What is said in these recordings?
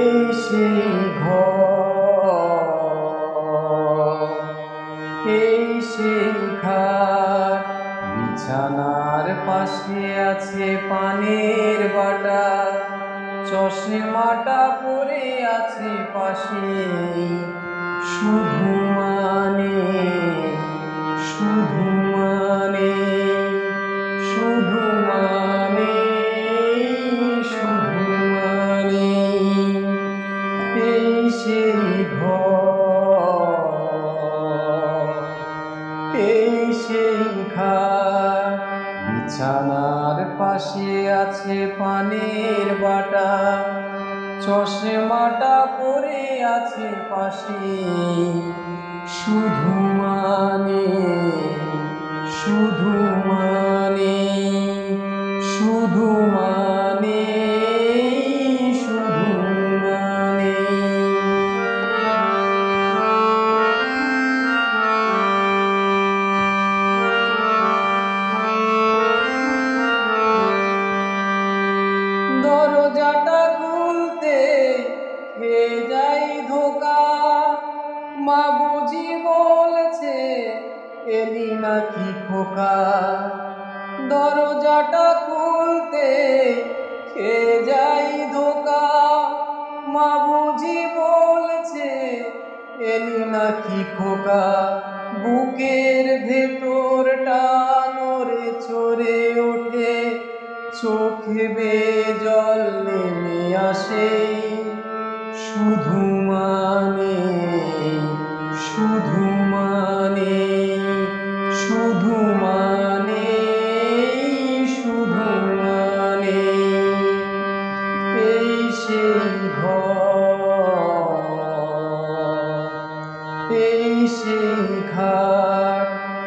এই সেই ঘর, এই সেই খাট, বিছানার পাশে আছে পানের বাটা, চশমাটা পরে আছে পাশে, শুধু মানে শুধু মানে শুধু মানে শুধু মানে এই সেই ঘর, এই সেই খাট, বিছানার পাশে আছে পানের বাটা, চশমাটা পরে আছে পাশে, শুধু মানে শুধু মানে শুধু মানে শুধু মানে দরজাটা খুলতে খেয়ে যাই ধোকা, মা বুঝি বলছে এলি নাকি খোকা। দরজাটা খুলতে খেয়ে যাই ধোকা, মা বুঝি বলছে এলি নাকি খোকা। বুকের ভেতরটা নড়ে চড়ে ওঠে, চোখে বেয়ে জল নেমে আসে, শুধু মানে শুধু মানে শুধু মানে শুধু মানে এই সেই ঘর, এই সেই খাট,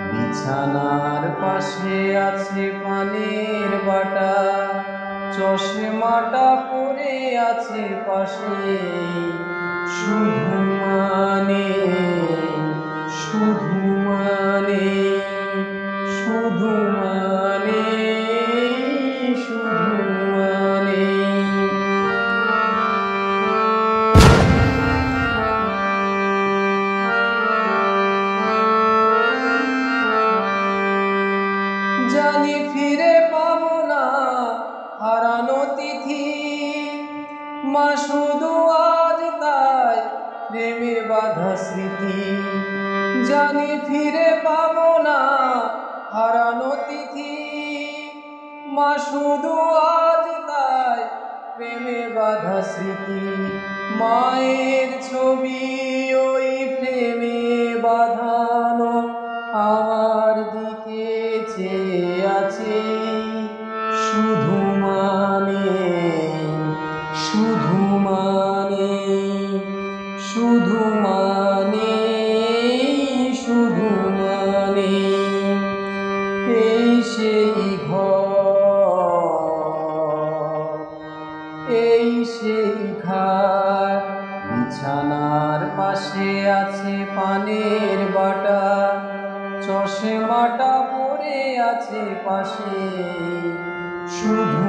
বিছানার পাশে আছে পানের বাটা, চশমাটা পরে আছে পাশে, শুধু মানে শুধু মানে শুধু মানে শুধু মানে জানি ফিরে পাবো না হারানো তিথি, মা শুধু আজ তাই প্রেমে বাঁধা স্মৃতি। জানি ফিরে পাবো না হারানো তিথি, মা শুধু আজ তাই প্রেমে বাঁধা স্মৃতি। মায়ের ছবি ওই প্রেমে বাঁধানো আমার দিকে চেয়ে আছে, শুধু মানে শুধু মানে শুধু মানে শুধু মানে এই সেই ঘর, এই সেই খাট, বিছানার পাশে আছে পানের বাটা, চশমাটা পরে আছে পাশে, শুধু